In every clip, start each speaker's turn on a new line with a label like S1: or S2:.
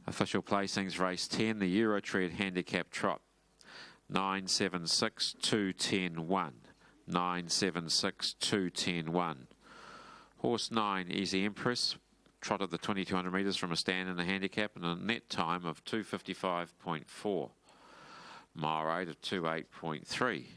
S1: Official placings, race 10, the Eurotread Handicap Trot. 976 210 1. 976 210 1. Horse 9, Easy Empress, trotted the 2200 metres from a stand in the handicap and a net time of 2:55.4. Mile rate of 28.3.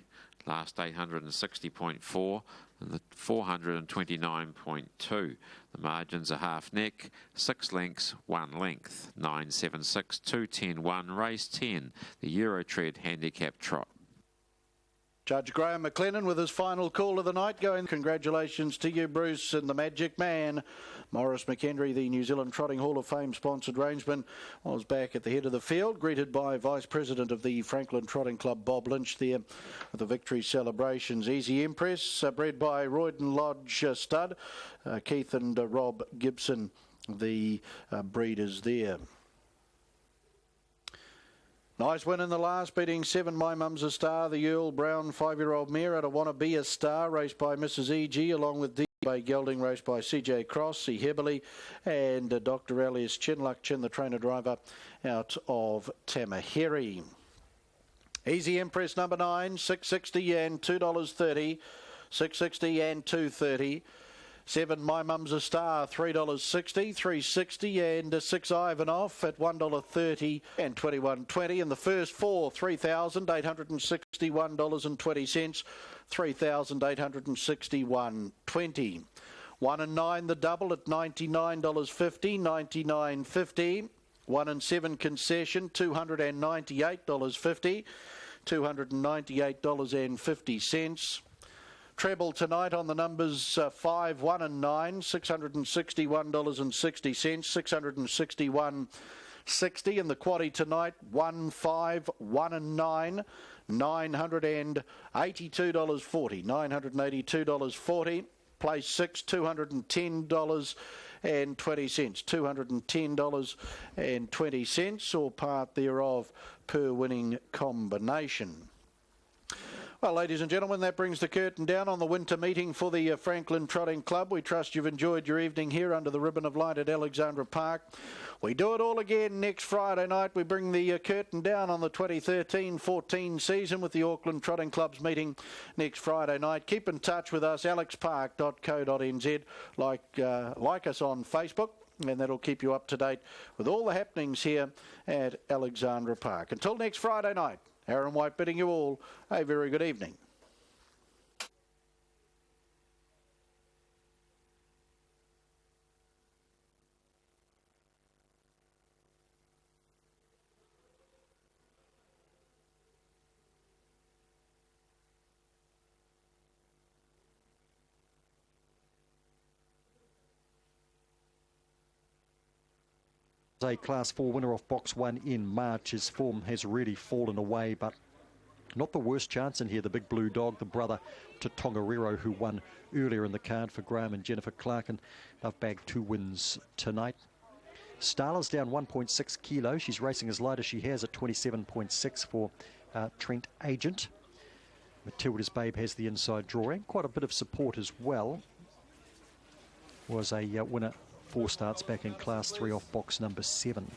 S1: Last 860.4 and the 429.2. The margins are half neck, 6 lengths, 1 length. 976 210 1, race 10, the Eurotread Handicap Trot.
S2: Judge Graham McLennan with his final call of the night going. Congratulations to you, Bruce, and the Magic Man. Maurice McHenry, the New Zealand Trotting Hall of Fame sponsored rangeman, was back at the head of the field, greeted by Vice President of the Franklin Trotting Club, Bob Lynch, there with the victory celebrations. Easy Empress, bred by Royden Lodge stud. Keith and Rob Gibson, the breeders there. Nice win in the last, beating 7 My Mum's a Star, the Earl Brown 5-year-old mare out of Wanna Be a Star, raced by Mrs. E.G., along with D. Bay Gelding, raced by C.J. Cross, C. Heberley, and Dr. Elias Chinluck Chin, the trainer-driver, out of Tamaheri. Easy Empress number 9, $6.60 and $2.30, $6.60 and $2.30. 7 My Mum's a Star, $3.60, $3.60 and 6 Ivanov at $1.30 and $21.20. And the first 4, $3,861.20, $3,861.20. 1 and 9 the double at $99.50, $99.50. 1 and 7 concession, $298.50, $298.50. Treble tonight on the numbers 5, 1 and 9, $661.60, $661.60. And the quaddie tonight, 1, 5, 1 and 9, $982.40, $982.40. Place 6, $210.20, $210.20, or part thereof per winning combination. Well, ladies and gentlemen, that brings the curtain down on the winter meeting for the Franklin Trotting Club. We trust you've enjoyed your evening here under the ribbon of light at Alexandra Park. We do it all again next Friday night. We bring the curtain down on the 2013-14 season with the Auckland Trotting Club's meeting next Friday night. Keep in touch with us, alexpark.co.nz. Like us on Facebook, and that'll keep you up to date with all the happenings here at Alexandra Park. Until next Friday night, Aaron White bidding you all a very good evening.
S3: A Class 4 winner of Box 1 in March. His form has really fallen away, but not the worst chance in here. The Big Blue Dog, the brother to Tongariro, who won earlier in the card for Graham and Jennifer Clark, and they've bagged 2 wins tonight. Starla's down 1.6 kilos. She's racing as light as she has at 27.6 for Trent Agent. Matilda's Babe has the inside drawing. Quite a bit of support as well. Was a winner 4 starts back in Class 3 off box number 7.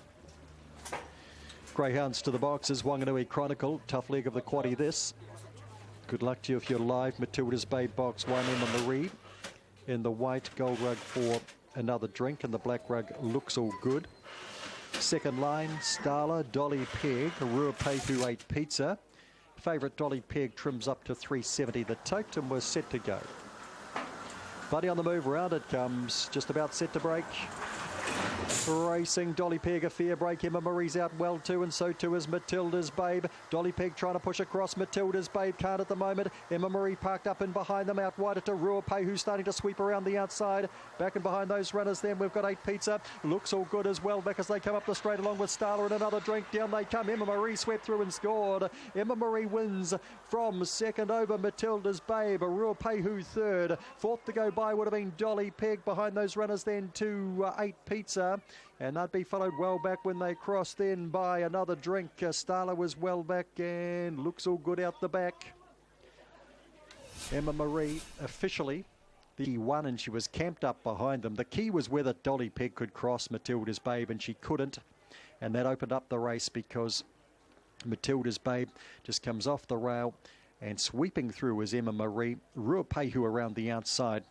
S3: Greyhounds to the boxes. Wanganui Chronicle, tough leg of the quaddie this. Good luck to you if you're live. Matilda's Babe box 1, Emma Marie. In the white, gold rug for Another Drink, and the black rug Looks All Good. Second line, Starla, Dolly Peg, Rua Peipu 8 Pizza. Favourite Dolly Peg trims up to 370 the tote, and we're set to go. Buddy on the move, round it comes, just about set to break. Racing, Dolly Peg, a fair break. Emma Marie's out well too, and so too is Matilda's Babe. Dolly Peg trying to push across. Matilda's Babe can't at the moment. Emma Marie parked up in behind them, out wider to Ruapay, who's starting to sweep around the outside. Back and behind those runners then, we've got 8 Pizza. Looks All Good as well, back as they come up the straight along with Starla and Another Drink. Down they come. Emma Marie swept through and scored. Emma Marie wins from second over Matilda's Babe. Ruapay who third. Fourth to go by would have been Dolly Peg. Behind those runners then to 8 Pizza. And that'd be followed well back when they crossed then by Another Drink. Starla was well back and Looks All Good out the back. Emma Marie officially the one, and she was camped up behind them. The key was whether Dolly Peg could cross Matilda's Babe, and she couldn't. And that opened up the race because Matilda's Babe just comes off the rail, and sweeping through is Emma Marie. Ruapehu around the outside,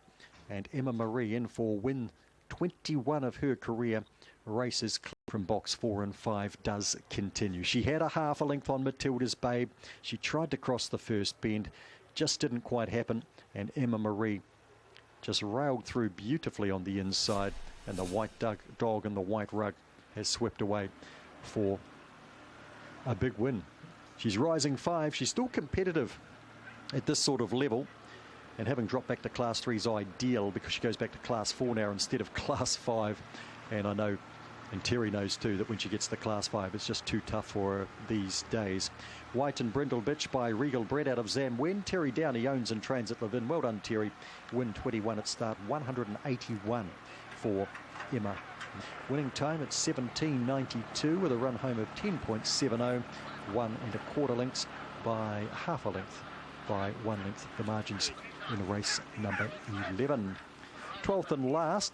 S3: and Emma Marie in for win 21 of her career races from box 4 and 5 does continue. She had a half a length on Matilda's Babe. She tried to cross the first bend, just didn't quite happen, and Emma Marie just railed through beautifully on the inside, and the white dog and the white rug has swept away for a big win. She's rising 5. She's still competitive at this sort of level, and having dropped back to Class 3 is ideal because she goes back to Class 4 now instead of Class 5. And I know, and Terry knows too, that when she gets to Class 5, it's just too tough for her these days. White and Brindle Bitch by Regal Bred out of Zamwen. Terry Downey owns and trains at Levin. Well done, Terry. Win 21 at start, 181 for Emma. Winning time at 17.92 with a run home of 10.70. 1 1/4 lengths by half a length by 1 length. The margins in race number 11. 12th and last,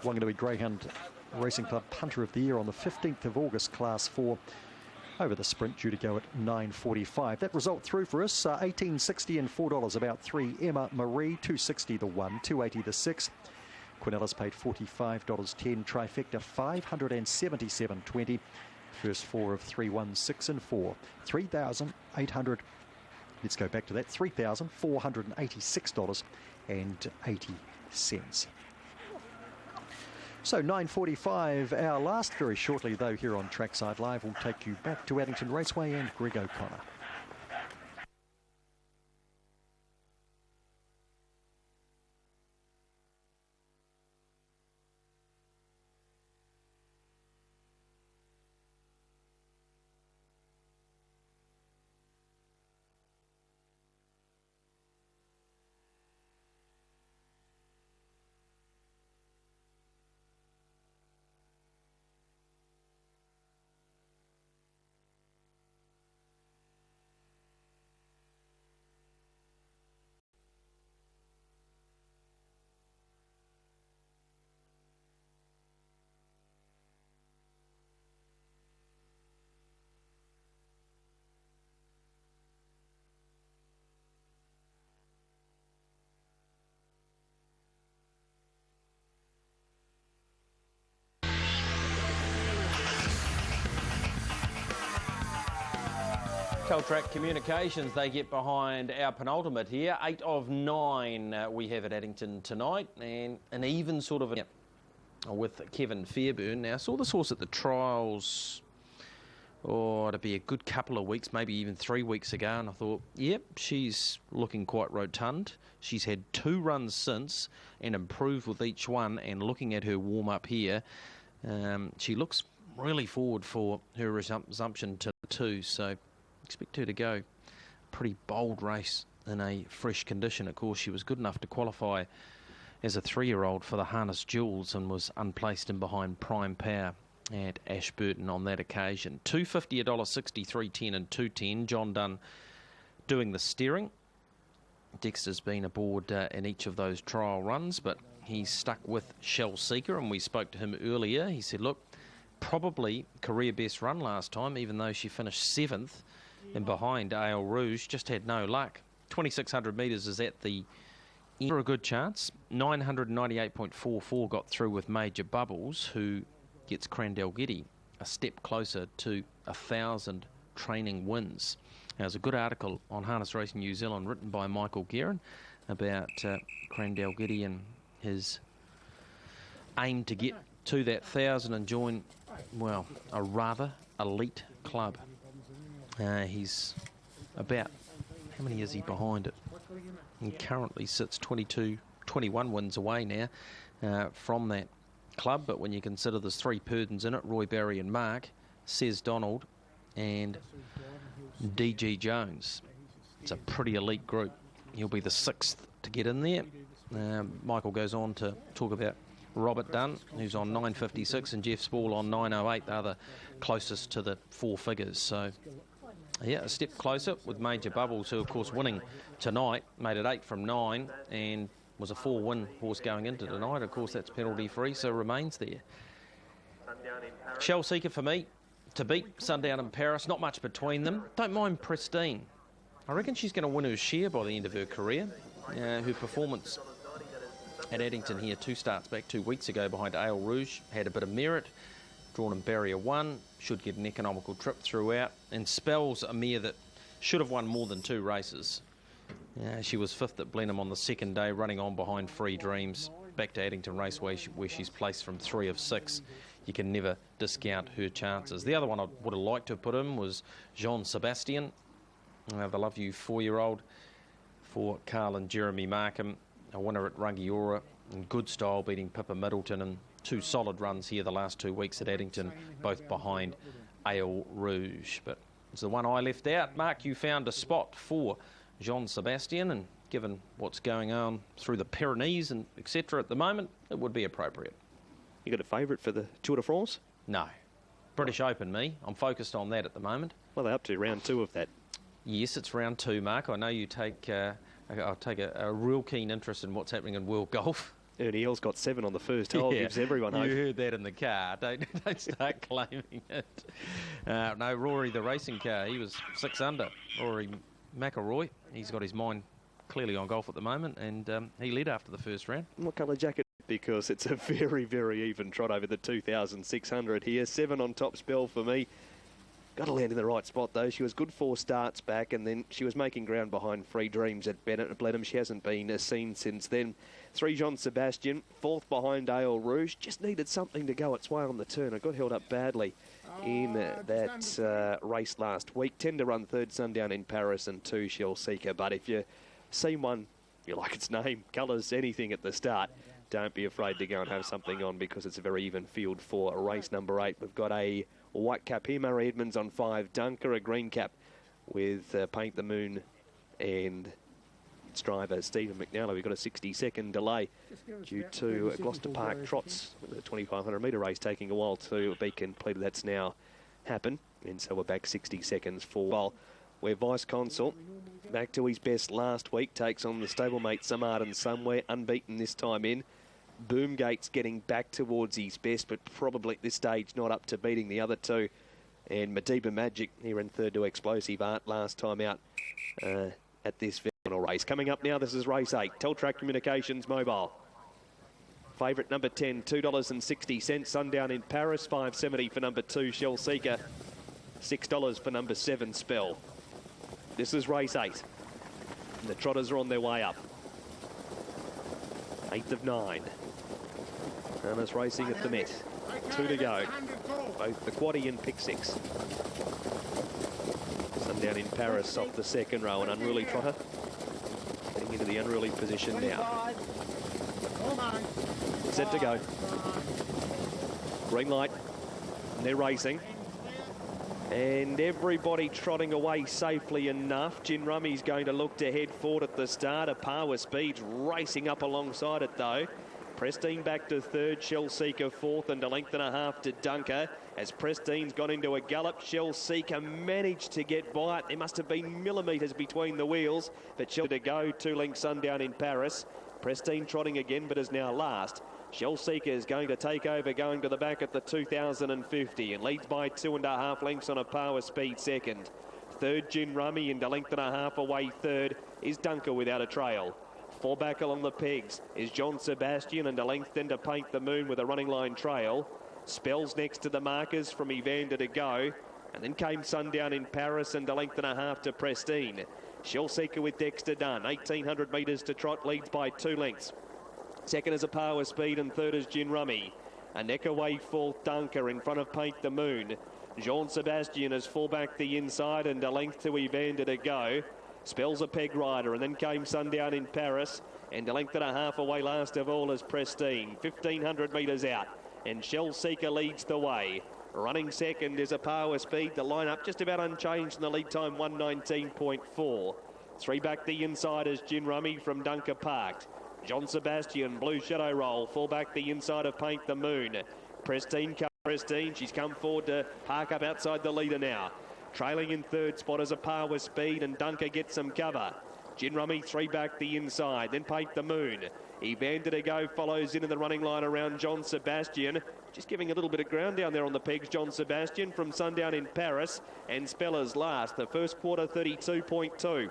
S3: Wanganui Greyhound Racing Club Punter of the Year on the 15th of August, Class 4. Over the sprint, due to go at 9.45. That result through for us, $18.60 and $4, about 3. Emma Marie, $2.60 the 1, $2.80 the 6. Quinellas paid $45.10. Trifecta, $577.20. First 4 of 3, 1, 6 and 4. 3,800. Let's go back to that. $3,486.80. So 9.45, our last. Very shortly, though, here on Trackside Live, we'll take you back to Addington Raceway and Greg O'Connor.
S4: Track Communications, they get behind our penultimate here. 8 of 9 we have at Addington tonight, and an even sort of with Kevin Fairburn. Now, I saw this horse at the trials, it'd be a good couple of weeks, maybe even 3 weeks ago, and I thought, yep, she's looking quite rotund. She's had 2 runs since and improved with each one, and looking at her warm-up here, she looks really forward for her resumption to 2, so expect her to go pretty bold race in a fresh condition. Of course, she was good enough to qualify as a 3-year-old for the Harness Jewels and was unplaced in behind Prime Power at Ashburton on that occasion. $2.50, $1.60, $3.10 and $2.10. John Dunn doing the steering. Dexter's been aboard in each of those trial runs, but he's stuck with Shell Seeker, and we spoke to him earlier. He said, look, probably career best run last time, even though she finished 7th. And behind Ale Rouge, just had no luck. 2,600 metres is at the end for a good chance. 998.44 got through with Major Bubbles, who gets Crandell Getty a step closer to 1,000 training wins. Now, there's a good article on Harness Racing New Zealand written by Michael Guerin about Crandell Getty and his aim to get to that 1,000 and join, well, a rather elite club. He's about, how many is he behind it? He currently sits 21 wins away now from that club, but when you consider there's 3 Purdens in it, Roy Barry and Mark, Says Donald and DG Jones. It's a pretty elite group. He'll be the 6th to get in there. Michael goes on to talk about Robert Dunn, who's on 9.56, and Jeff Spall on 9.08. They're the closest to the 4 figures. So, yeah, a step closer with Major Bubbles, who, of course, winning tonight, made it 8 from 9 and was a 4-win horse going into tonight. Of course, that's penalty-free, so remains there. Shell Seeker for me, to beat Sundown in Paris. Not much between them. Don't mind Pristine. I reckon she's going to win her share by the end of her career. Her performance at Addington here 2 starts back 2 weeks ago behind Ale Rouge had a bit of merit. Drawn in barrier 1, should get an economical trip throughout, and spells a mare that should have won more than 2 races. She was 5th at Blenheim on the 2nd day, running on behind Free Dreams. Back to Addington Raceway where she's placed from 3 of 6. You can never discount her chances. The other one I would have liked to have put in was Jean Sebastian, the Love You 4-year-old for Carl and Jeremy Markham, a winner at Rangiora in good style, beating Pippa Middleton, and 2 solid runs here the last 2 weeks at Addington, both behind Ale Rouge. But it's the one I left out. Mark, you found a spot for Jean Sebastian, and given what's going on through the Pyrenees and etc. at the moment, it would be appropriate.
S5: You got a favourite for the Tour de France?
S4: No. British Open, me. I'm focused on that at the moment.
S5: Well, they're up to round 2 of that.
S4: Yes, it's round 2, Mark. I know you take... I'll take a real keen interest in what's happening in world golf.
S5: Ernie Els got 7 on the first hole. Yeah. Gives everyone hope.
S4: You heard that in the car. Don't start claiming it. No, Rory, the racing car, he was 6 under. Rory McIlroy, he's got his mind clearly on golf at the moment, and he led after the first round.
S5: What colour jacket? Because it's a very, very even trot over the 2,600 here. 7 on top spell for me. Got to land in the right spot, though. She was good 4 starts back, and then she was making ground behind Free Dreams at Bennett and Blenheim. She hasn't been seen since then. 3 Jean Sebastian, 4th behind Ale Rouge. Just needed something to go its way on the turn. It got held up badly in that race last week. 10 to run 3rd Sundown in Paris, and 2 Shell Seeker. But if you see one, you like its name, colours, anything at the start, don't be afraid to go and have something on, because it's a very even field for race number 8. We've got a white cap here, Murray Edmonds on 5, Dunker, a green cap with Paint the Moon and its driver Stephen McNally. We've got a 60-second delay due to Gloucester Park Trots, with the 2,500 metre race taking a while to be completed. That's now happened, and so we're back 60 seconds for while where Vice Consul, back to his best last week, takes on the stablemate Samard and Somewhere, unbeaten this time in. Boomgate's getting back towards his best, but probably at this stage not up to beating the other 2. And Madiba Magic here in 3rd to Explosive Art last time out at this final race. Coming up now, this is race 8. Teltrack Communications Mobile. Favourite number 10, $2.60. Sundown in Paris, $5.70 for number 2, Shell Seeker. $6 for number 7, Spell. This is race 8. And the trotters are on their way up. 8th of 9. Runners racing at the Met. 2 to go. Both the Quaddy and Pick 6. Sundown in Paris off the 2nd row. An unruly trotter. Getting into the unruly position now. Set to go. Green light. And they're racing. And everybody trotting away safely enough. Gin Rummy's going to look to head forward at the start. A par with speeds racing up alongside it, though. Pristine back to 3rd, Shell Seeker 4th, and a length and a half to Dunker. As Pristine's gone into a gallop, Shell Seeker managed to get by it. There must have been millimetres between the wheels, but Shell to go. 2 lengths Sundown in Paris. Pristine trotting again, but is now last. Shell Seeker is going to take over, going to the back at the 2,050, and leads by 2.5 lengths on a par with speed 2nd. 3rd, Gin Rummy, and a length and a half away 3rd is Dunker without a trail. 4 back along the pegs is John Sebastian, and a length then to Paint the Moon with a running line trail. Spells next to the markers from Evander to go, and then came Sundown in Paris, and a length and a half to Pristine. Shell Seeker with Dexter Dunn, 1,800 metres to trot, leads by 2 lengths. 2nd is a par with speed, and 3rd is Gin Rummy. A neck away 4th, Dunker in front of Paint the Moon. Jean Sebastian is 4 back the inside, and a length to Evander to go. Spells a peg rider, and then came Sundown in Paris, and a length and a half away last of all is Pristine. 1,500 metres out, and Shell Seeker leads the way. Running 2nd is a par with speed. The line-up just about unchanged in the lead time, 1:19.4. 3 back the inside is Gin Rummy from Dunker Parked. John Sebastian, Blue Shadow Roll, 4 back the inside of Paint the Moon. Pristine, she's come forward to park up outside the leader now. Trailing in 3rd spot is a par with speed, and Dunker gets some cover. Gin Rummy 3 back the inside, then Paint the Moon. Evander to go follows into the running line around John Sebastian. Just giving a little bit of ground down there on the pegs, John Sebastian from Sundown in Paris, and Speller's last. The first quarter, 32.2.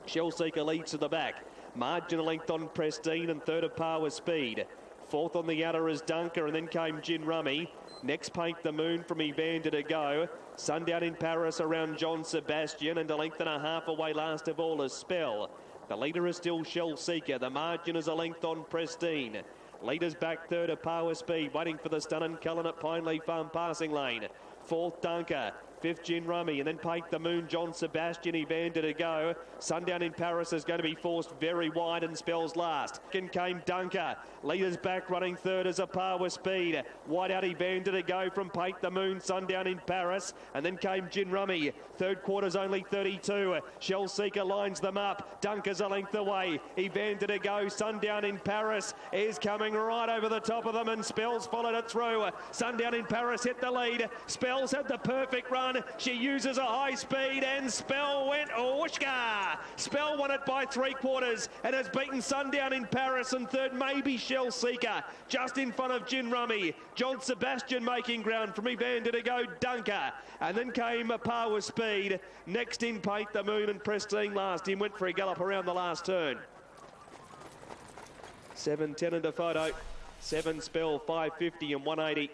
S5: Shell Seeker leads to the back. Margin a length on Prestine, and third of par with Speed. Fourth on the outer is Dunker, and then came Gin Rummy. Next, Paint the Moon from Evander to go. Sundown in Paris around John Sebastian, and a length and a half away last of all is Spell. The leader is still Shell Seeker. The margin is a length on Prestine. Leaders back third of Power Speed, waiting for the Stun and Cullen at Pineleaf Farm passing lane. Fourth, Dunker. Fifth, Gin Rummy, and then Paint the Moon, John Sebastian, Evander to go. Sundown in Paris is going to be forced very wide and Spells last. Second came Dunker. Leaders back running third as a par with Speed. Wide out Evander to go from Paint the Moon, Sundown in Paris, and then came Gin Rummy. Third quarter's only 32. Shell Seeker lines them up. Dunker's a length away. Evander to go. Sundown in Paris is coming right over the top of them, and Spells followed it through. Sundown in Paris hit the lead. Spells had the perfect run. She uses a high speed, and Spell went whooshka. Spell won it by 3/4 and has beaten Sundown in Paris, and third maybe Shell Seeker, just in front of Gin Rummy. John Sebastian making ground from Evander to go Dunker, and then came a par with Speed. Next in Paint the Moon, and Prestine last. He went for a gallop around the last turn. 7:10 into photo. 7 Spell 550 and 180.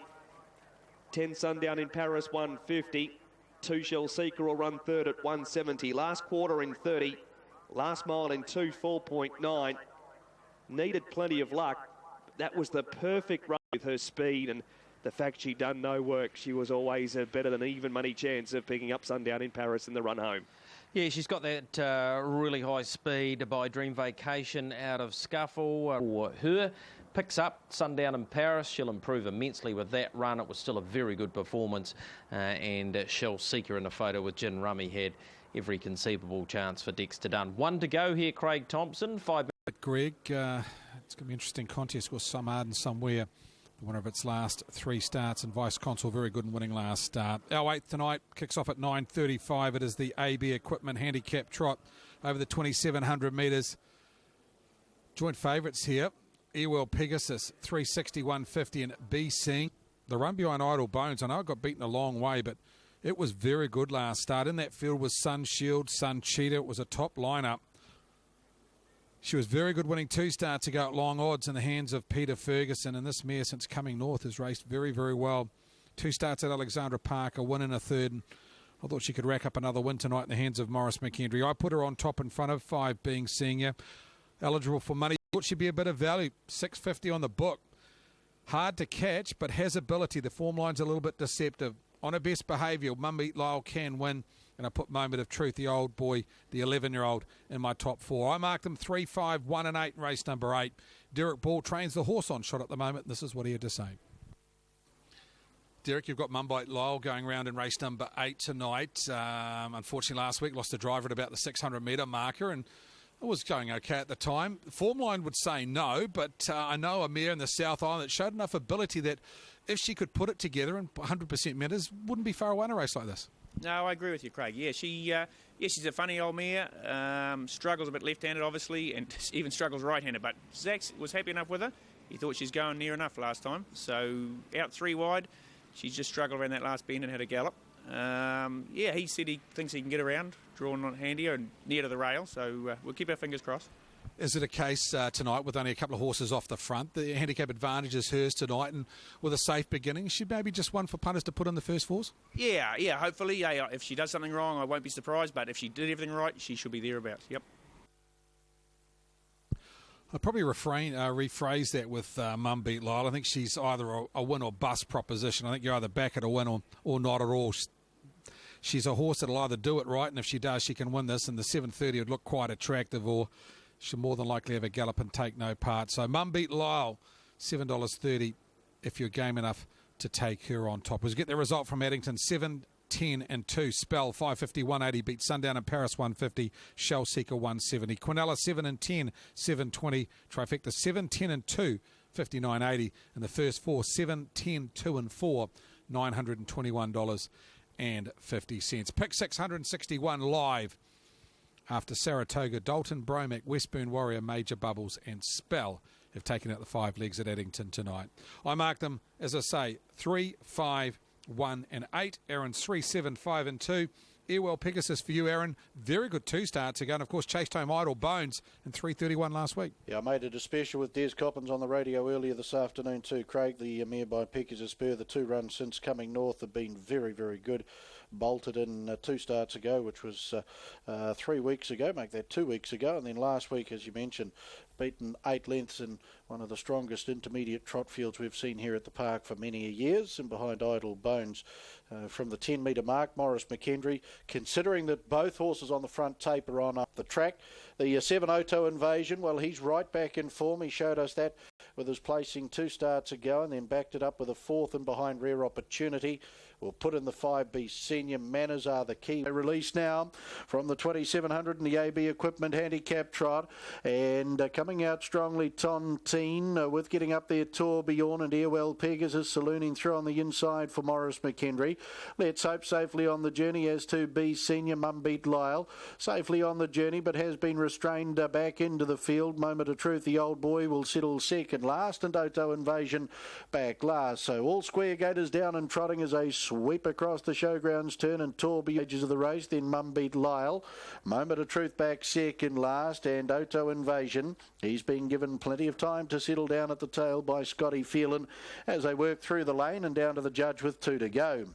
S5: 10 Sundown in Paris 150. 2 Shell Seeker will run third at 170. Last quarter in 30. Last mile in 2, 4.9. Needed plenty of luck. That was the perfect run with her speed, and the fact she'd done no work. She was always a better than even money chance of picking up Sundown in Paris in the run home.
S4: Yeah, she's got that really high speed by Dream Vacation out of Scuffle for her. Picks up Sundown in Paris. She'll improve immensely with that run. It was still a very good performance, and Shell Seeker in the photo with Gin Rummy had every conceivable chance for Dexter Dunn. 1 to go here, Craig Thompson. 5 minutes.
S6: Greg, it's going to be an interesting contest with some hard and somewhere. The winner of its last 3 starts, and Vice Consul very good in winning last start. Our 8th tonight kicks off at 9:35. It is the AB Equipment Handicap Trot over the 2,700 metres. Joint favourites here. Ewell Pegasus, 360, 150, and B Sing. The run behind Idle Bones, I know it got beaten a long way, but it was very good last start. In that field was Sun Shield, Sun Cheetah. It was a top lineup. She was very good winning 2 starts ago at long odds in the hands of Peter Ferguson, and this mare since coming north has raced very, very well. 2 starts at Alexandra Park, a win and a third, and I thought she could rack up another win tonight in the hands of Morris McHenry. I put her on top in front of 5 being senior, eligible for money. Thought she'd be a bit of value, $6.50 on the book. Hard to catch, but has ability. The form line's a little bit deceptive. On her best behaviour, Mum Beat Lyle can win. And I put Moment of Truth, the old boy, the 11-year-old, in my top 4. I marked them 3, 5, 1 and 8 in race number 8. Derek Ball trains the horse on shot at the moment. This is what he had to say. Derek, you've got Mum Beat Lyle going around in race number 8 tonight. Unfortunately, last week lost the driver at about the 600-metre marker, and it was going okay at the time. The form line would say no, but I know a mare in the South Island that showed enough ability that if she could put it together in 100% meters, wouldn't be far away in a race like this.
S7: No, I agree with you, Craig. Yeah, she's a funny old mare. Struggles a bit left-handed, obviously, and even struggles right-handed. But Zach was happy enough with her. He thought she's going near enough last time. So out 3 wide, she just struggled around that last bend and had a gallop. Yeah, he said he thinks he can get around, drawn on handier and near to the rail. So we'll keep our fingers crossed.
S6: Is it a case tonight with only a couple of horses off the front? The handicap advantage is hers tonight, and with a safe beginning, she maybe just one for punters to put in the first 4s? Yeah,
S7: hopefully. Yeah, if she does something wrong, I won't be surprised, but if she did everything right, she should be thereabouts. Yep.
S6: I'd probably rephrase that with Mum Beat Lyle. I think she's either a win or bust proposition. I think you're either back at a win or not at all. She's a horse that'll either do it right, and if she does, she can win this, and the 7:30 would look quite attractive, or she'll more than likely have a gallop and take no part. So Mum Beat Lyle, $7.30 if you're game enough to take her on top. We'll get the result from Addington, 7, 10 and 2. Spell, 550, 180. Beat Sundown in Paris, 150. Shell Seeker, 170. Quinella, 7 and 10, 720. Trifecta, 7, 10 and 2, 59.80. And the first 4, 7, 10, 2 and 4, $921.50. Pick 661 live. After Saratoga, Dalton, Bromac, Westburn Warrior, Major Bubbles and Spell have taken out the 5 legs at Addington tonight. I mark them, as I say, 3, 5, 1 and 8. Aaron's 3, 7, 5 and 2. Airwell Pegasus for you, Aaron. Very good 2 starts ago. And, of course, Chased Home Idle Bones in 3:31 last week.
S2: Yeah, I made it a special with Des Coppins on the radio earlier this afternoon too. Craig, the mare by Pegasus Spur, the 2 runs since coming north have been very, very good. Bolted in 2 starts ago, which was 3 weeks ago, make that 2 weeks ago. And then last week, as you mentioned, beaten 8 lengths in one of the strongest intermediate trot fields we've seen here at the park for many years, and behind Idle Bones from the 10-metre mark. Maurice McKendry, considering that both horses on the front taper on up the track. The 7 Oto Invasion, well, he's right back in form. He showed us that with his placing 2 starts ago, and then backed it up with a 4th and behind Rare Opportunity. We'll put in the 5B Senior. Manners are the key. Release now from the 2700 and the AB Equipment Handicap Trot. And coming out strongly, Tontine with getting up there, Tourbillon and Airwell Pegasus salooning through on the inside for Maurice McKendry. Let's Hope safely on the journey as to B Senior. Mumbeat Lyle safely on the journey, but has been restrained back into the field. Moment of Truth, the old boy, will settle second last, and Oto Invasion back last. So all square gators down and trotting as a sweep across the showgrounds turn, and Torby edges of the race. Then Mumbeat Lyle, Moment of Truth back second last, and Oto Invasion. He's been given plenty of time to settle down at the tail by Scotty Phelan as they work through the lane and down to the judge with 2 to go.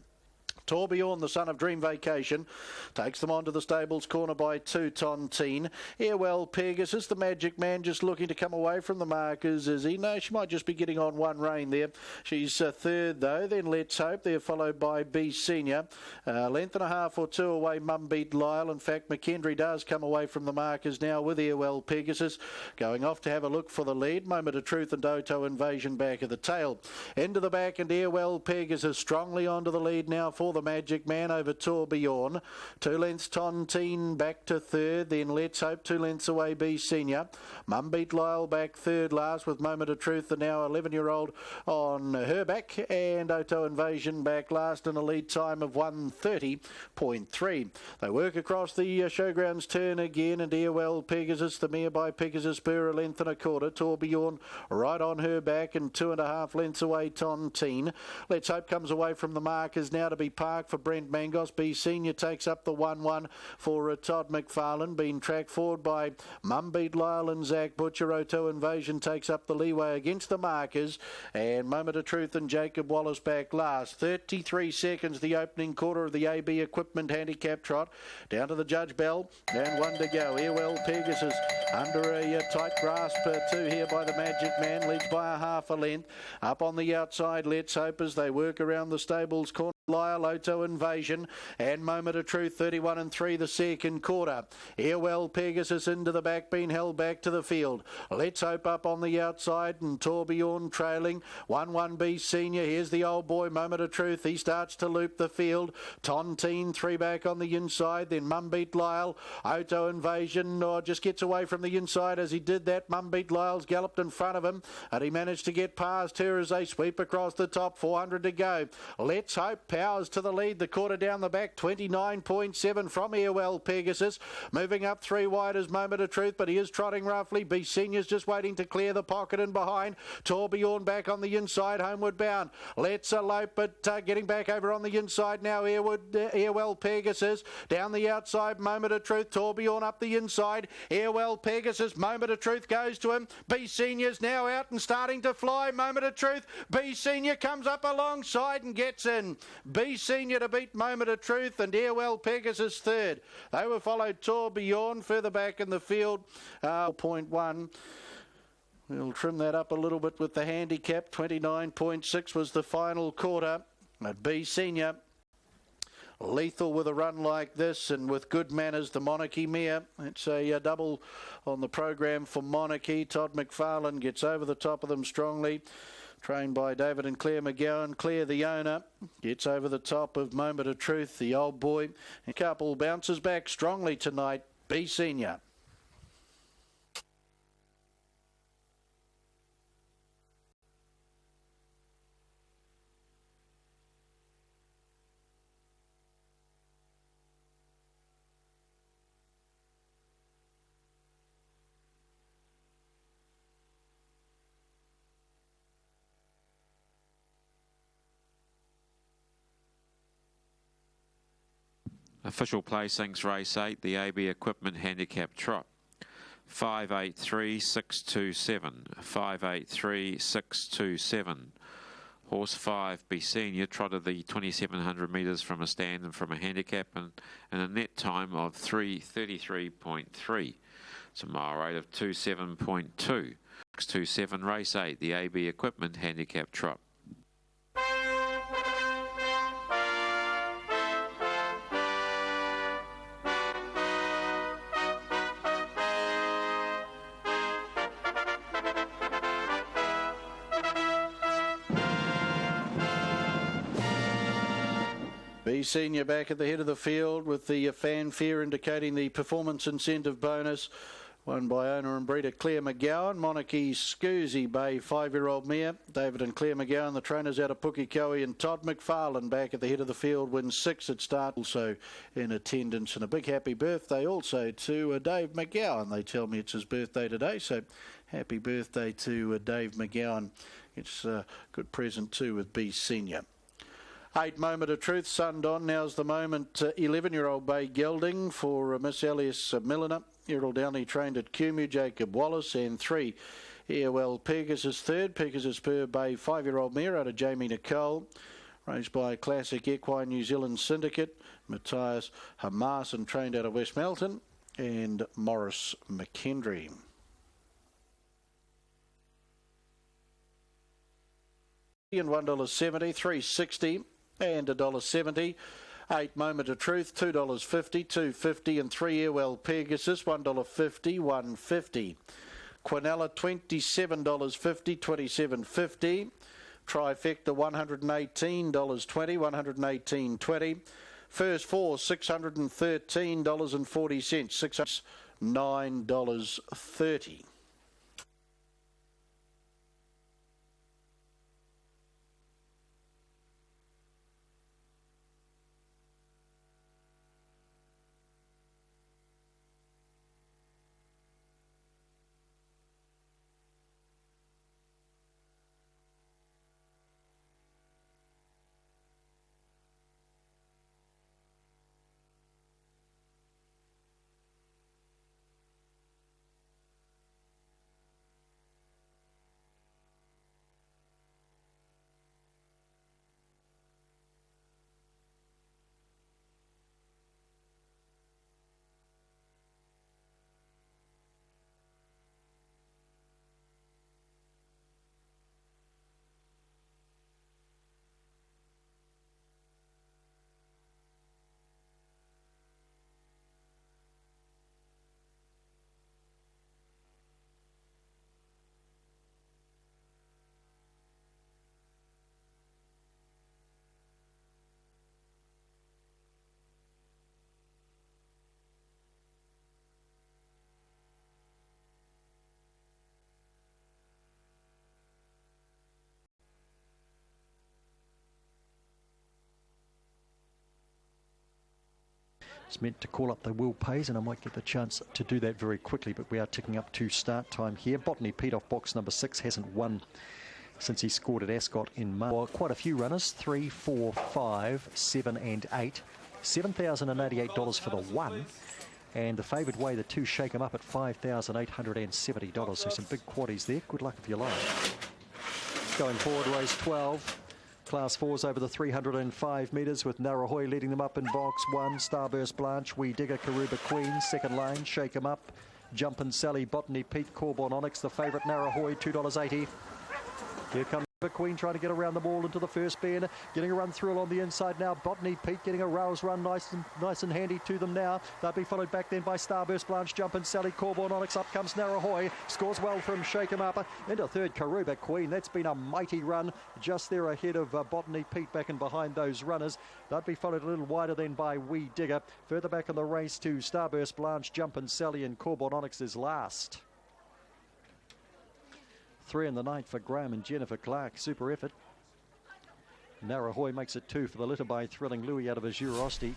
S2: Tourbillon, the son of Dream Vacation, takes them onto the stables corner by 2, Tontine. Airwell Pegasus, the Magic Man, just looking to come away from the markers, is he? No, she might just be getting on 1 rein there. She's 3rd though. Then Let's Hope, they're followed by B Senior. Length and a half or 2 away, Mumbeat Lyle. In fact, McKendry does come away from the markers now with Airwell Pegasus going off to have a look for the lead. Moment of Truth and Oto Invasion back of the tail. Into the back, and Airwell Pegasus strongly onto the lead now for the Magic Man over Tourbillon. 2 lengths Tontine back to 3rd. Then Let's Hope 2 lengths away, B Senior. Mumbeat Lyle back 3rd last with Moment of Truth, the now 11-year-old on her back, and Oto Invasion back last in a lead time of 1:30.3. They work across the showgrounds turn again, and Airwell Pegasus, the mare by Pegasus Spur, a length and a quarter. Tourbillon right on her back, and 2.5 lengths away Tontine. Let's Hope comes away from the markers now to be park for Brent Mangos. B Senior takes up the 1-1 for Todd McFarlane, being tracked forward by Mumbeat Lyle and Zach Butcher. Oto Invasion takes up the leeway against the markers, and Moment of Truth and Jacob Wallace back last. 33 seconds the opening quarter of the AB Equipment Handicap Trot. Down to the judge bell, and 1 to go. Airwell Pegasus under a tight grasp 2 here by the Magic Man, leads by a half a length. Up on the outside, Let's Hope as they work around the stables corner. Lyle, Oto Invasion, and Moment of Truth, 31 and 3 the second quarter. Airwell Pegasus into the back, being held back to the field. Let's Hope up on the outside, and Tourbillon trailing. 1-1B Senior, here's the old boy, Moment of Truth. He starts to loop the field. Tontine 3 back on the inside, then Mumbeat Lyle. Oto Invasion just gets away from the inside. As he did that, Mumbeat Lyle's galloped in front of him, and he managed to get past her as they sweep across the top. 400 to go. Let's Hope powers to the lead, the quarter down the back, 29.7 from Airwell Pegasus. Moving up 3 wide is Moment of Truth, but he is trotting roughly. B Senior's just waiting to clear the pocket and behind. Tourbillon back on the inside, homeward bound. Let's Elope, but getting back over on the inside now, Airwell Pegasus. Down the outside, Moment of Truth. Tourbillon up the inside. Airwell Pegasus, Moment of Truth goes to him. B Senior's now out and starting to fly. Moment of Truth. B Senior comes up alongside and gets in. B Senior to beat Moment of Truth, and Airwell Pegasus 3rd. They were followed Tourbillon further back in the field. 0.1. We'll trim that up a little bit with the handicap. 29.6 was the final quarter. At B Senior, lethal with a run like this, and with good manners, the Monarchy mare. It's a double on the program for Monarchy. Todd McFarlane gets over the top of them strongly. Trained by David and Claire McGowan. Claire, the owner, gets over the top of Moment of Truth, the old boy. A couple bounces back strongly tonight. B Senior.
S1: Official placings, race 8, the AB Equipment Handicap Trot. 583627, 583627. Horse 5, Be Senior, trotted the 2,700 metres from a stand and from a handicap and a net time of 3:33.3. It's a mile rate of 27.2. 627, race 8, the AB Equipment Handicap Trot.
S2: B Senior back at the head of the field with the fanfare indicating the performance incentive bonus. Won by owner and breeder Claire McGowan. Monarchy Scoozy Bay, 5-year-old mare. David and Claire McGowan, the trainers out of Pukekohe, and Todd McFarlane back at the head of the field, wins 6 at start. Also in attendance, and a big happy birthday also to Dave McGowan. They tell me it's his birthday today, so happy birthday to Dave McGowan. It's a good present too with B Senior. 8 Moment of Truth, Sundon. Now's the moment. 11-year-old Bay Gelding for Miss Alice Milliner. Errol Downey trained at Cumu, Jacob Wallace, and 3 EOL Pegasus third. Pegasus per Bay, 5-year-old mare out of Jamie Nicole. Raised by Classic Equine New Zealand Syndicate. Matthias Hamarson trained out of West Melton, and Morris McKendry. And $1.70, $3.60 and $1.70. 8 Moment of Truth, $2.50, $2.50 and 3 EOL Pegasus, $1.50, $1.50. Quinella, $27.50, $27.50. Trifecta, $118.20, $118.20. First 4, $613.40, $9.30.
S3: It's meant to call up the Will Pays, and I might get the chance to do that very quickly, but we are ticking up to start time here. Botany Pete off box number 6 hasn't won since he scored at Ascot in March. Well, quite a few runners, 3, 4, 5, 7 and 8. $7,088 for the 1. And the favoured way, the 2 shake him up at $5,870. So some big quaddies there. Good luck if you like. Going forward, race 12. Class 4s over the 305 metres with Narahoy leading them up in box 1. Starburst Blanche, Wee Digger, Karuba Queen, second lane, Shake 'em Up, Jumpin' Sally, Botany Pete, Corbon Onyx, the favourite Narahoy, $2.80. Here comes Queen trying to get around the ball into the first bend, getting a run through along the inside now. Botany Pete getting a rouse run nice and handy to them now. They'll be followed back then by Starburst Blanche, Jumpin' Sally, Corbon Onyx. Up comes Narahoy, scores well from Shake 'em Up. Into third, Karuba Queen. That's been a mighty run, just there ahead of Botany Pete back and behind those runners. They'll be followed a little wider then by Wee Digger. Further back in the race to Starburst Blanche, Jumpin' Sally, and Corbon Onyx is last. 3 in the night for Graham and Jennifer Clark. Super effort. Narahoy makes it 2 for the litter by Thrilling Louis out of Azure Osti.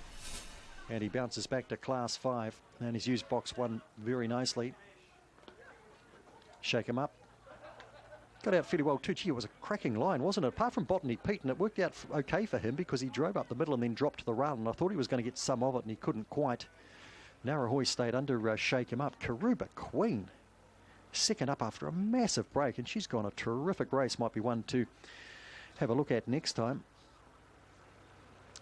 S3: And he bounces back to class 5. And he's used box 1 very nicely. Shake 'em Up. got out fairly well too. Gee, it was a cracking line, wasn't it? Apart from Botany Pete, and it worked out okay for him because he drove up the middle and then dropped to the rail, and I thought he was going to get some of it and he couldn't quite. Narahoy stayed under, shake him up. Karuba Queen, second up after a massive break, and she's gone a terrific race. Might be one to have a look at next time.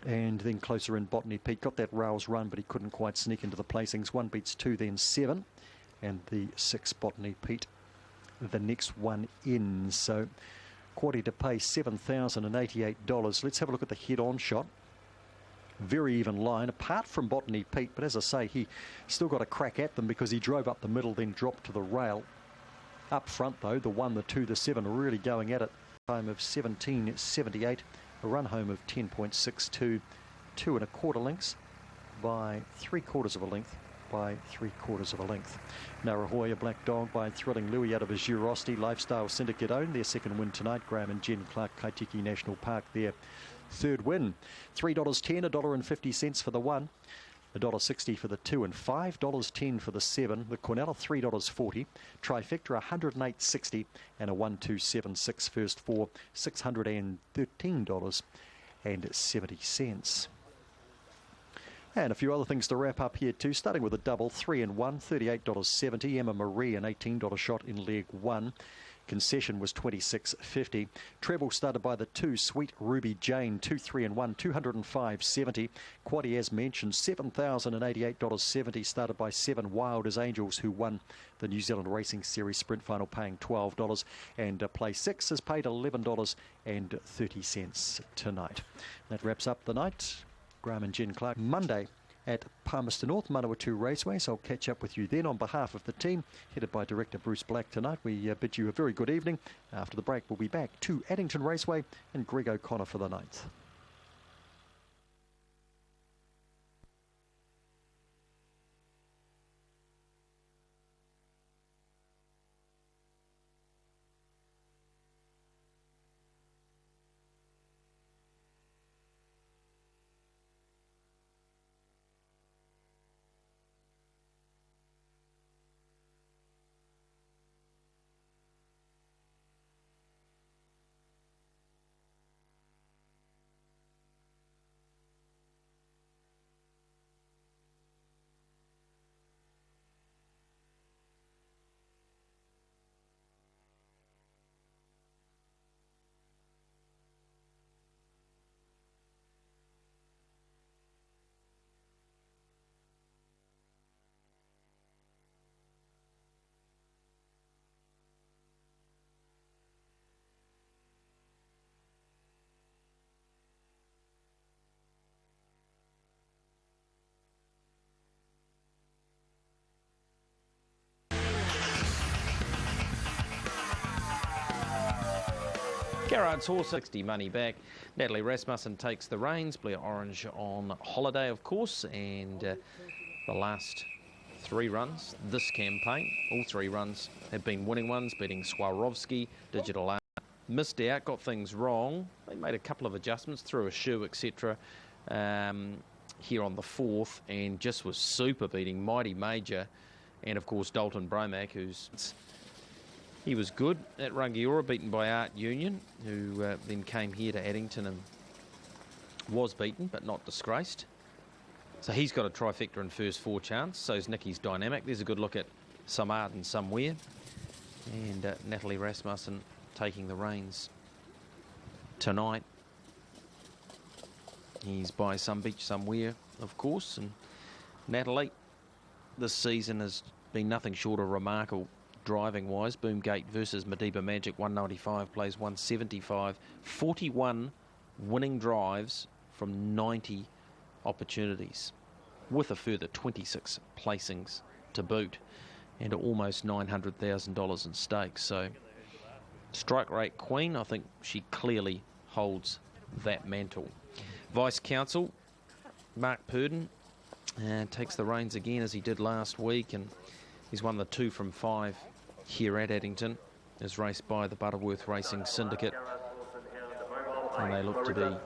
S3: And then closer in, Botany Pete got that rails run, but he couldn't quite sneak into the placings. 1 beats 2, then 7, and the 6 Botany Pete, the next one in. So quaddy to pay $7,088. Let's have a look at the head-on shot. Very even line, apart from Botany Pete, but as I say, he still got a crack at them because he drove up the middle, then dropped to the rail. Up front, though, the 1, the 2, the 7 really going at it. Time of 17.78, a run home of 10.62, 2 1/4 lengths by 3/4 of a length. By 3/4 of a length. Narahoy, a black dog by Thrilling Louis out of his Jurosity Lifestyle Syndicate owned. Their second win tonight. Graham and Jen Clark, Kaitiki National Park, their third win. $3.10, $1.50 for the 1, $1.60 for the 2, and $5.10 for the 7. The Cornella, $3.40. Trifecta, $108.60, and a 1-2-7-6 first 4, $613.70. And a few other things to wrap up here too, starting with a double, 3 and 1, $38.70. Emma Marie, an $18 shot in leg 1. Concession was $26.50. Treble started by the 2, Sweet Ruby Jane, 2, 3 and 1, $205.70. Quaddy, as mentioned, $7,088.70. Started by 7, Wild as Angels, who won the New Zealand Racing Series Sprint Final, paying $12. And play 6 has paid $11.30 tonight. That wraps up the night. Graham and Jen Clark, Monday at Palmerston North, Manawatu Raceway. So I'll catch up with you then on behalf of the team, headed by Director Bruce Black tonight. We bid you a very good evening. After the break, we'll be back to Addington Raceway and Greg O'Connor for the 9th.
S4: Garrard's horse, 60 money back. Natalie Rasmussen takes the reins. Blair Orange on holiday, of course, and the last 3 runs this campaign, all 3 runs have been winning ones, beating Swarovski, Digital Art. Missed out, got things wrong. They made a couple of adjustments, threw a shoe, etc. Here on the 4th, and just was super, beating Mighty Major, and of course Dalton Bromack, he was good at Rangiora, beaten by Art Union, who then came here to Addington and was beaten, but not disgraced. So he's got a trifecta in first 4 chance. So's Nicky's Dynamic. There's a good look at Some Art and Somewhere. And Natalie Rasmussen taking the reins tonight. He's by Some Beach Somewhere, of course. And Natalie, this season has been nothing short of remarkable. Driving-wise, Boomgate versus Madiba Magic, 195, plays 175, 41 winning drives from 90 opportunities, with a further 26 placings to boot, and almost $900,000 in stakes. So, strike rate queen, I think she clearly holds that mantle. Vice Counsel, Mark Purdon, takes the reins again as he did last week, and he's won the 2 from 5 here at Addington, is raced by the Butterworth Racing Syndicate, and they look to be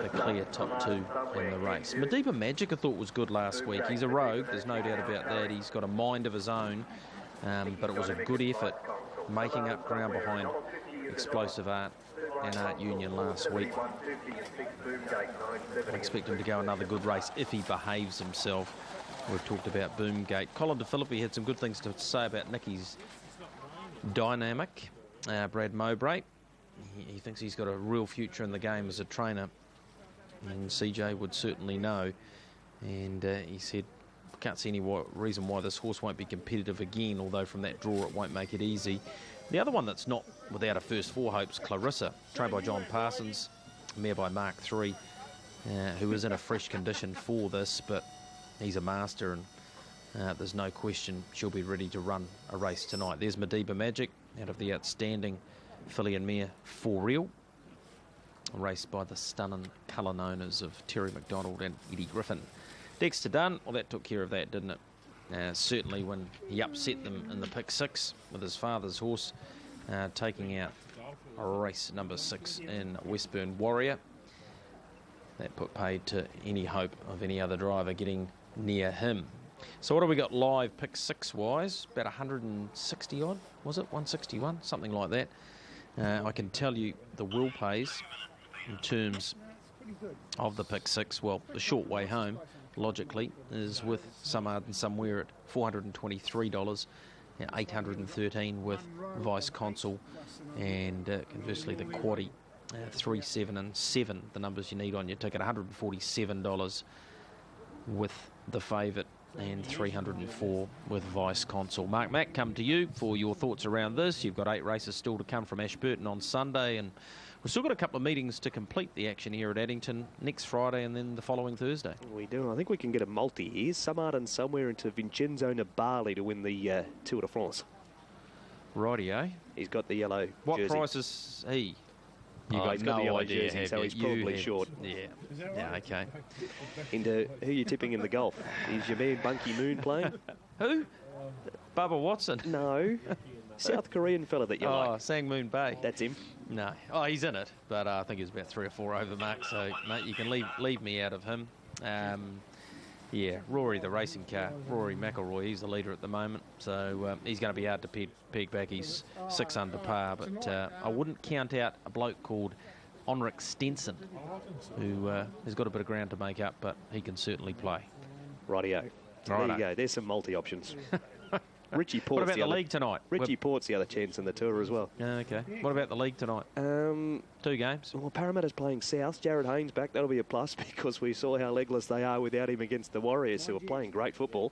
S4: the clear top 2 in the race. Madiba Magic I thought was good last week. He's a rogue, there's no doubt about that. He's got a mind of his own, but it was a good effort making up ground behind Explosive Art and Art Union last week. I expect him to go another good race if he behaves himself. We've talked about Boomgate. Colin DeFilippi had some good things to say about Nicky's Dynamic. Brad Mowbray, he thinks he's got a real future in the game as a trainer, and CJ would certainly know. And he said, can't see any reason why this horse won't be competitive again, although from that draw it won't make it easy. The other one that's not without a first four hopes, Clarissa, trained by John Parsons, mare by Mark III, who is in a fresh condition for this, but he's a master, and there's no question she'll be ready to run a race tonight. There's Madiba Magic out of the outstanding filly and mare For Real, raced by the stunning colour owners of Terry McDonald and Eddie Griffin. Dexter Dunn, well, that took care of that, didn't it? Certainly when he upset them in the pick 6 with his father's horse, taking out race number 6 in Westburn Warrior. That put paid to any hope of any other driver getting near him. So what have we got live pick 6 wise? About 160 odd, was it? 161, something like that. I can tell you the will pays in terms of the pick 6. Well, the short way home, logically, is with Some Art and Somewhere at $423, 813 with Vice Consul, and conversely the Quaddy, 3, 7 and 7, the numbers you need on your ticket, $147 with the favourite, and 304 with Vice Consul. Mark Mack, come to you for your thoughts around this. You've got 8 races still to come from Ashburton on Sunday, and we've still got a couple of meetings to complete the action here at Addington next Friday and then the following Thursday.
S5: We do. I think we can get a multi here. Some Art and Somewhere into Vincenzo Nibali to win the Tour de France.
S4: Rightio.
S5: He's got the yellow
S4: What
S5: jersey.
S4: price is he?
S5: He's got the yellow jersey, so he's probably
S4: have,
S5: short.
S4: Yeah, okay.
S5: Into who are you tipping in the golf? Is your man Bunky Moon playing?
S4: Who? Bubba Watson?
S5: No. South Korean fella that you like.
S4: Oh, Sang Moon Bay.
S5: That's him.
S4: No. Oh, he's in it, but I think he's about 3 or 4 over the mark, so, mate, you can leave me out of him. Yeah, Rory, the racing car, Rory McIlroy, he's the leader at the moment, so he's going to be hard to peg back. He's 6 under par, but I wouldn't count out a bloke called Onric Stenson, who has got a bit of ground to make up, but he can certainly play.
S5: Rightio. There you go. There's some multi-options. Richie Port's
S4: what about the league tonight?
S5: Richie Port's the other chance in the Tour as well.
S4: Okay. What about the league tonight? 2 games.
S5: Well, Parramatta's playing South. Jared Haynes back. That'll be a plus because we saw how legless they are without him against the Warriors, who are playing great football.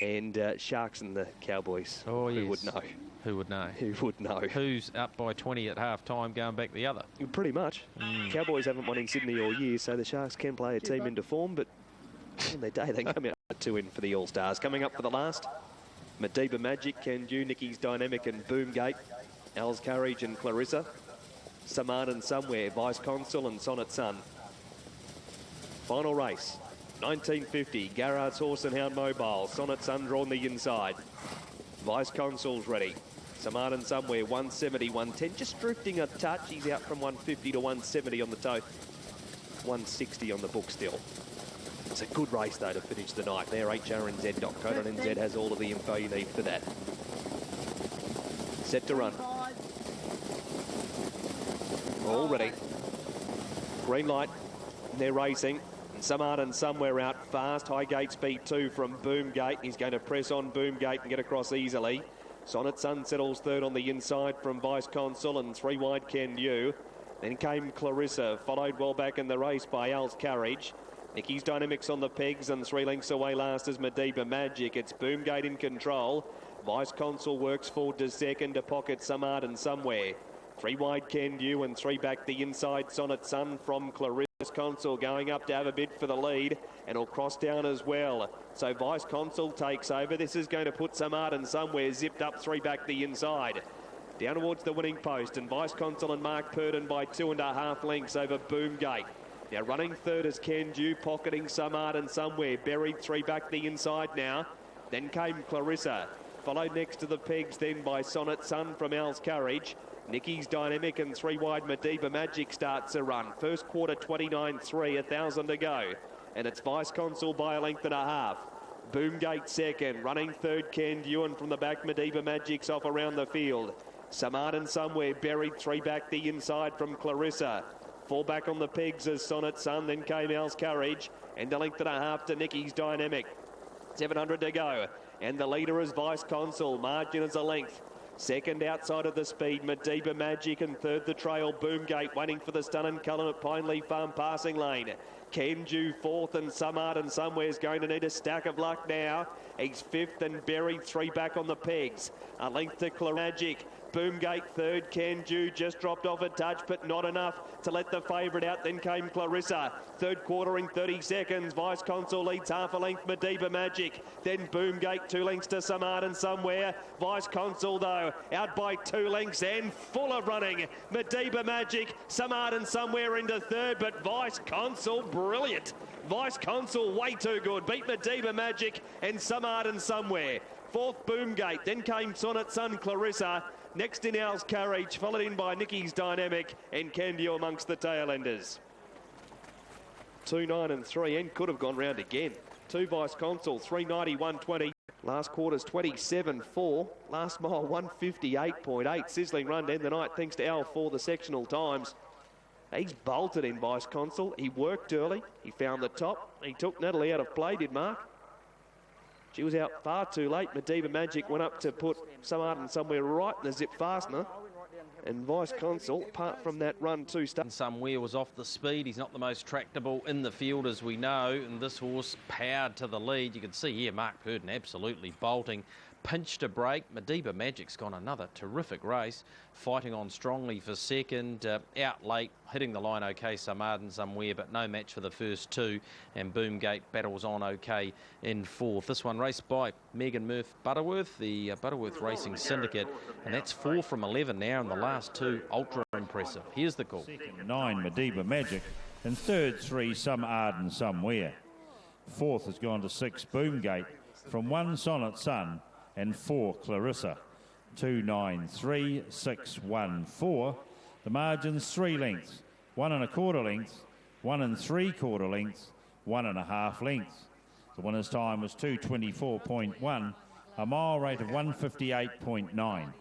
S5: And Sharks and the Cowboys.
S4: Oh, yes.
S5: Who would know?
S4: Who would know?
S5: Who would know?
S4: Who's up by 20 at half-time going back the other?
S5: Pretty much. Cowboys haven't won in Sydney all year, so the Sharks can play a team into form, but on their day they come out 2 in for the All-Stars. Coming up for the last, Madiba Magic, Can Do, Nicky's Dynamic and Boomgate, Al's Courage and Clarissa, Some Art and Somewhere, Vice Consul and Sonnet Sun. Final race, 1950, Garrard's Horse and Hound Mobile, Sonnet Sun drawn the inside. Vice Consul's ready. Some Art and Somewhere, 170, 110, just drifting a touch. He's out from 150 to 170 on the toe, 160 on the book still. It's a good race, though, to finish the night. There, hrnz.co.nz has all of the info you need for that. Set to run. All ready. Green light. They're racing. And Some Art and Somewhere out fast. High gate speed 2 from Boomgate. He's going to press on Boomgate and get across easily. Sonnet Sun settles 3rd on the inside from Vice Consul, and 3 wide Can Do. Then came Clarissa, followed well back in the race by Al's Courage. Nicky's Dynamics on the pegs, and 3 lengths away last is Madiba Magic. It's Boomgate in control. Vice Consul works forward to second to pocket Some Art and Somewhere. 3 wide Can Do and 3 back the inside Sonnet Sun from Clarissa. Consul going up to have a bid for the lead, and will cross down as well. So Vice Consul takes over. This is going to put Some Art and Somewhere zipped up 3 back the inside. Down towards the winning post, and Vice Consul and Mark Purdon by 2.5 lengths over Boomgate. Now running 3rd is Can Do, pocketing Some Art and Somewhere. Buried 3 back the inside now. Then came Clarissa. Followed next to the pegs then by Sonnet Sun from Al's Courage. Nicky's Dynamic and 3 wide Madiba Magic starts a run. First quarter 29.3, 1,000 to go. And it's Vice Consul by 1.5 lengths. Boomgate second. Running third, Ken Dewan from the back. Mediba Magic's off around the field. Some Art and Somewhere buried 3 back the inside from Clarissa. 4 back on the pegs as Sonnet Sun. Then came Al's Courage. And a length and a half to Nicky's Dynamic. 700 to go. And the leader is Vice Consul. Margin is a length. Second outside of the speed, Mediba Magic, and third the trail, Boomgate, waiting for the stun and colour at Pineleaf Farm passing lane. Kenju fourth, and Some Art and Somewhere is going to need a stack of luck now. He's fifth and buried 3 back on the pegs. A length to Magic. Boomgate third, Kenju just dropped off a touch, but not enough to let the favourite out. Then came Clarissa. Third quarter in 30 seconds. Vice Consul leads half a length, Mediba Magic. Then Boomgate 2 lengths to Some Art and Somewhere. Vice Consul though out by 2 lengths and full of running. Mediba Magic, Some Art and Somewhere into third, but Vice Consul brilliant. Vice Consul way too good. Beat Mediba Magic and Some Art and Somewhere. Fourth Boomgate, then came Sonnet Sun, Clarissa. Next in Al's Courage, followed in by Nicky's Dynamic and Candio amongst the tail enders. 2, 9 and 3, and could have gone round again. 2 Vice Consul, 391.20. Last quarter's 27.4. Last mile 158.8. Sizzling run to end the night thanks to Al for the sectional times. He's bolted in Vice Consul. He worked early. He found the top. He took Natalie out of play, did Mark. She was out far too late. Mediba Magic went up to put Some Art and Somewhere right in the zip fastener. And Vice Consul, apart from that run 2 start.
S4: Somewhere was off the speed. He's not the most tractable in the field, as we know. And this horse powered to the lead. You can see here Mark Purdon absolutely bolting. Pinched a break. Mediba Magic's gone another terrific race. Fighting on strongly for second. Out late, hitting the line okay, Some Art and Somewhere, but no match for the first 2. And Boomgate battles on okay in fourth. This one raced by Megan Murph Butterworth, the Butterworth Racing Syndicate. And that's 4 from 11 now, and the last 2 ultra impressive. Here's the call.
S8: Second, 9 Mediba Magic, and third 3 Some Art and Somewhere. Fourth has gone to 6 Boomgate, from 1 Sonnet Sun and 4 Clarissa. 2, 9, 3, 6, 1, 4. The margin's 3 lengths, 1 1/4 lengths, 1 3/4 lengths, 1 1/2 lengths. The winner's time was 2:24.1, a mile rate of 1:58.9.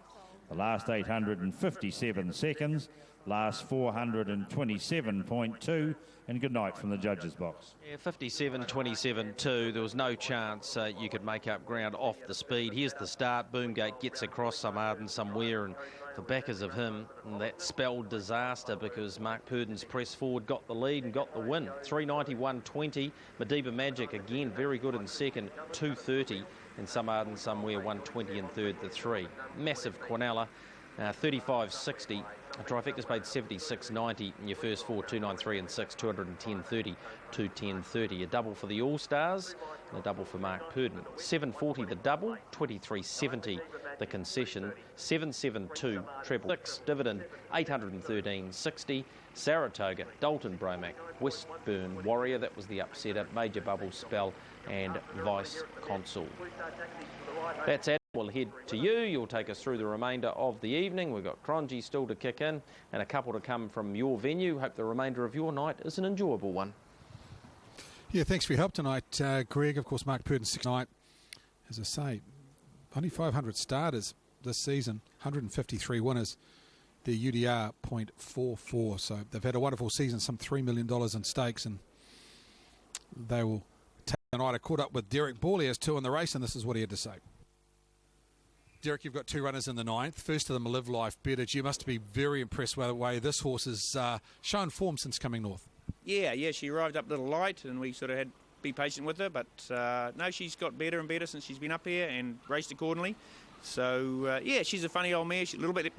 S8: The last 857 seconds, last 427.2, and good night from the judges' box.
S4: Yeah, 57.27.2. There was no chance you could make up ground off the speed. Here's the start. Boomgate gets across Some Art and Somewhere, and the backers of him, that spelled disaster because Mark Purdon's press forward got the lead and got the win. 391.20. Mediba Magic again very good in second, 2:30, and Some Art and Somewhere 1:20 in third, the 3. Massive Quinella, 35.60. Trifecta's paid 76.90 in your first 4, 293 and 6, 210.30, 210.30. A double for the All-Stars and a double for Mark Purdon. 7.40 the double, 23.70 the concession, 7.72 treble. 6 dividend, 813.60. Saratoga, Dalton Bromack, Westburn Warrior, that was the upsetter, Major Bubble Spell and Vice Consul. That's it. We'll head to you. You'll take us through the remainder of the evening. We've got Crongy still to kick in and a couple to come from your venue. Hope the remainder of your night is an enjoyable one.
S6: Yeah, thanks for your help tonight, Greg. Of course, Mark Purdon 6 night. As I say, only 500 starters this season, 153 winners. Their UDR 0.44. So they've had a wonderful season, some $3 million in stakes, and they will take the night. I caught up with Derek Ball. He has 2 in the race, and this is what he had to say. Derek, you've got 2 runners in the 9th. First of them, Live Life Better. You must be very impressed with the way this horse has shown form since coming north. Yeah, she arrived up a little light, and we sort of had to be patient with her. But no, she's got better and better since she's been up here and raced accordingly. So, yeah, she's a funny old mare. She's a little bit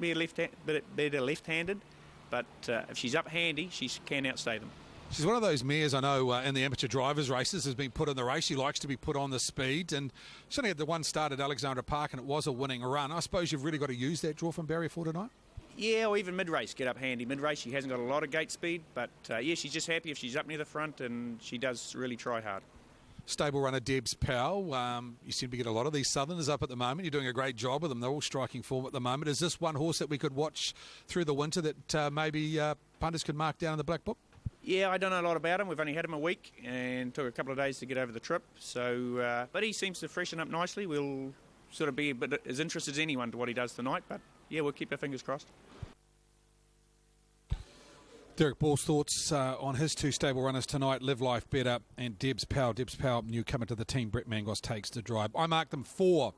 S6: better left-handed. But if she's up handy, she can outstay them. She's one of those mares I know in the amateur drivers' races has been put in the race. She likes to be put on the speed, and she only had the one start at Alexandra Park, and it was a winning run. I suppose you've really got to use that draw from Barrier 4 tonight? Yeah, or even mid-race, get up handy. Mid-race, she hasn't got a lot of gate speed, but yeah, she's just happy if she's up near the front, and she does really try hard. Stable runner Debs Powell, you seem to get a lot of these Southerners up at the moment. You're doing a great job with them. They're all striking form at the moment. Is this one horse that we could watch through the winter that maybe punters could mark down in the black book?
S7: Yeah, I don't know a lot about him. We've only had him a week and took a couple of days to get over the trip. So, but he seems to freshen up nicely. We'll sort of be a bit as interested as anyone to what he does tonight. But yeah, we'll keep our fingers crossed.
S6: Derek Ball's thoughts on his two stable runners tonight, Live Life Better and Debs Powell. Debs Powell, newcomer to the team, Brett Mangos takes the drive. I marked them 4,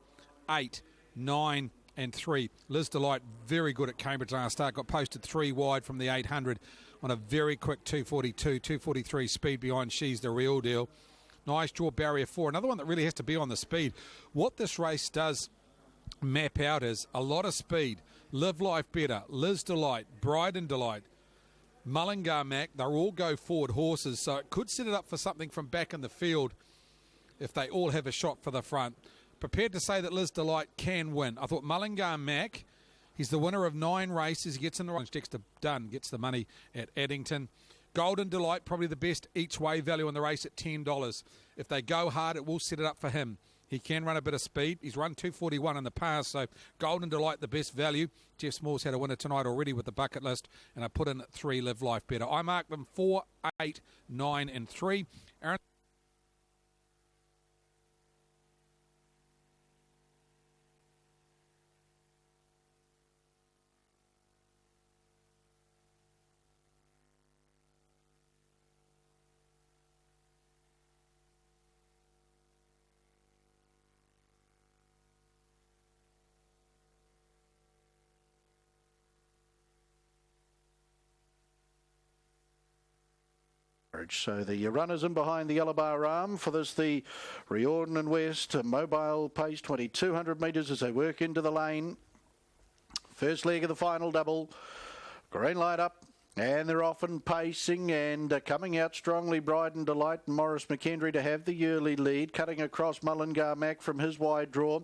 S6: 8, 9 and 3. Liz Delight, very good at Cambridge last start, got posted 3 wide from the 800 on a very quick 242, 243 speed behind She's the Real Deal. Nice draw barrier 4. Another one that really has to be on the speed. What this race does map out is a lot of speed. Live Life Better, Liz Delight, Bride and Delight, Mullingar Mac, they'll all go forward horses, so it could set it up for something from back in the field if they all have a shot for the front. Prepared to say that Liz Delight can win. I thought Mullingar Mac, he's the winner of 9 races. He gets in the race. Dexter Dunn gets the money at Addington. Golden Delight, probably the best each way value in the race at $10. If they go hard, it will set it up for him. He can run a bit of speed. He's run 241 in the past, so Golden Delight, the best value. Jeff Small's had a winner tonight already with the bucket list, and I put in 3 Live Life Better. I mark them 4, 8, 9 and 3. Aaron.
S2: So the runners in behind the yellow bar arm for this, the Riordan and West mobile pace 2200 metres as they work into the lane. First leg of the final double. Green light up. And they're off and pacing and coming out strongly, Bride and Delight and Morris McKendry to have the early lead, cutting across Mullingar Mac from his wide draw,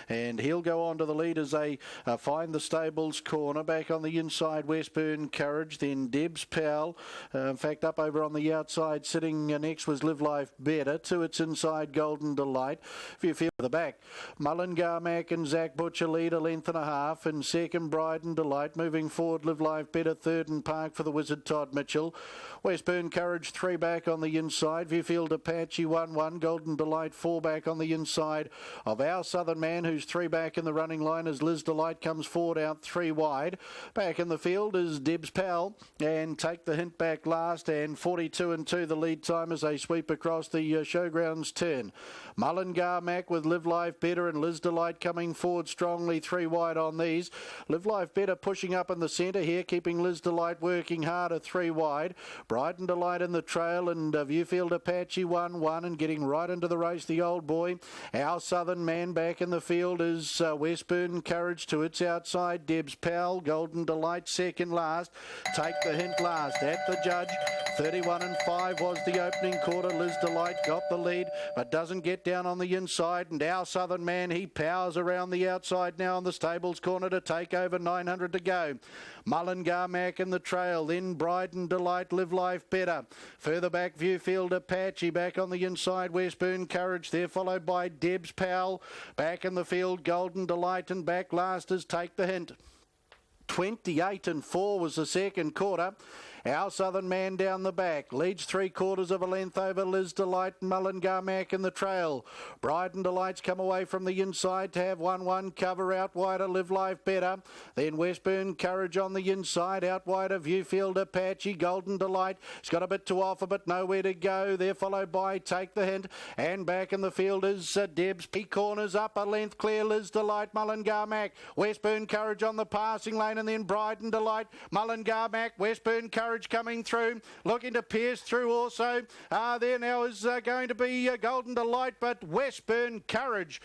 S2: and he'll go on to the lead as they find the stables corner. Back on the inside, Westburn Courage, then Debs Powell. In fact, up over on the outside, sitting next was Live Life Better. To its inside, Golden Delight. If you feel the back, Mullingar Mac and Zach Butcher lead a length and a half, and second, Bride and Delight. Moving forward, Live Life Better, third and Park for the Wizard Todd Mitchell. Westburn Courage 3 back on the inside. Viewfield Apache 1-1. Golden Delight 4 back on the inside of Our Southern Man, who's 3 back in the running line as Liz Delight comes forward out 3 wide. Back in the field is Debs Powell and Take the Hint back last, and 42 and 2 the lead time as they sweep across the showgrounds turn. Mullingar Mac with Live Life Better and Liz Delight coming forward strongly 3 wide on these. Live Life Better pushing up in the centre here, keeping Liz Delight working hard at 3 wide. Bright and Delight in the trail, and Viewfield Apache 1-1 and getting right into the race, the old boy. Our Southern Man back in the field is Westburn Courage. To its outside, Debs Powell. Golden Delight second last. Take the Hint last at the judge. 31 and 5 was the opening quarter. Liz Delight got the lead but doesn't get down on the inside, and Our Southern Man, he powers around the outside now on the stables corner to take over. 900 to go. Mullingar Mac in the trail, then Bride and Delight, Live Life Better. Further back, Viewfield Apache back on the inside, Westburn Courage there, followed by Debs Powell. Back in the field, Golden Delight, and back last is Take the Hint. 28 and 4 was the second quarter. Our Southern Man down the back leads 3/4 of a length over Liz Delight and Mullingar Mac in the trail. Bride and Delight's come away from the inside to have 1-1 cover. Out wider, Live Life Better. Then Westburn Courage on the inside. Out wider, Viewfield Apache. Golden Delight. It's got a bit to offer but nowhere to go. They're followed by Take the Hint. And back in the field is Debs. He corners up a length clear. Liz Delight, Mullingar Mac. Westburn Courage on the passing lane, and then Bride and Delight. Mullingar Mac. Westburn Courage coming through, looking to pierce through also. There now is going to be Golden Delight, but Westburn Courage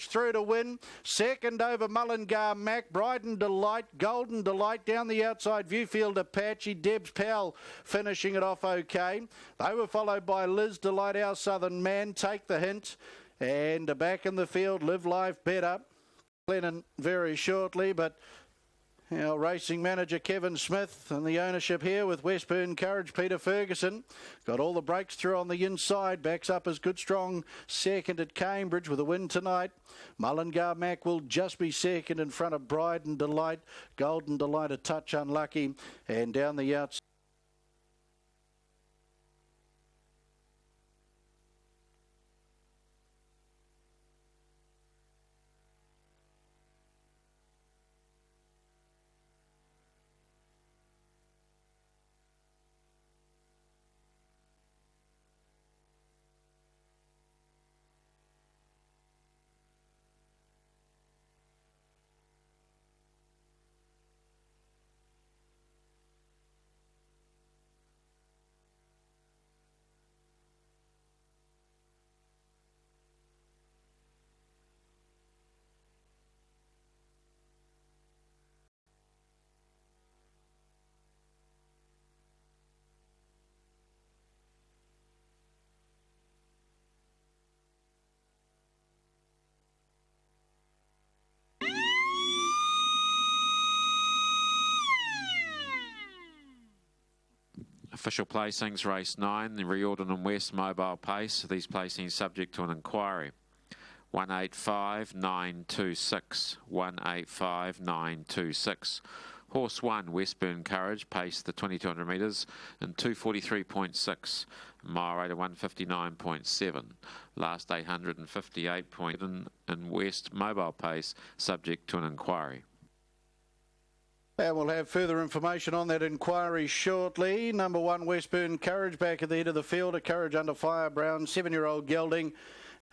S2: through to win. Second over Mullingar Mac, Bride and Delight, Golden Delight down the outside, Viewfield Apache, Debs Powell finishing it off okay. They were followed by Liz Delight, Our Southern Man, Take the Hint, and back in the field, Live Life Better. Glennon very shortly, but our racing manager Kevin Smith and the ownership here with Westburn Courage, Peter Ferguson. Got all the breaks through on the inside. Backs up as good strong second at Cambridge with a win tonight. Mullingar Mac will just be second in front of Bride and Delight. Golden Delight a touch unlucky. And down the outside,
S1: Official placings, race 9, the Riordan and West Mobile Pace. These placings subject to an inquiry. 185,926, 185,926. Horse 1, Westburn Courage, paced the 2200 metres in 243.6. Mile rate of 159.7. Last 858.7 in West Mobile Pace, subject to an inquiry.
S2: And we'll have further information on that inquiry shortly. Number 1, Westburn Courage, back at the head of the field. A Courage under fire, Brown, 7-year-old gelding.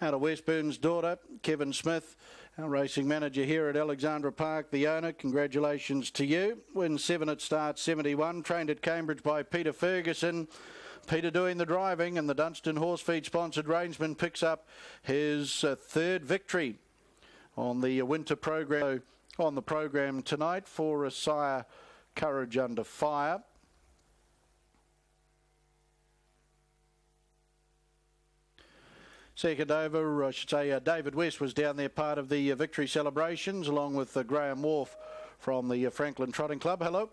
S2: Out of Westburn's daughter, Kevin Smith, our racing manager here at Alexandra Park, the owner. Congratulations to you. Wins 7 at start 71. Trained at Cambridge by Peter Ferguson. Peter doing the driving, and the Dunstan Horse Feed sponsored rangeman picks up his third victory on the winter program. On the program tonight for a sire, Courage under fire. Second over, I should say, David West was down there, part of the victory celebrations, along with Graham Wharf from the Franklin Trotting Club. Hello.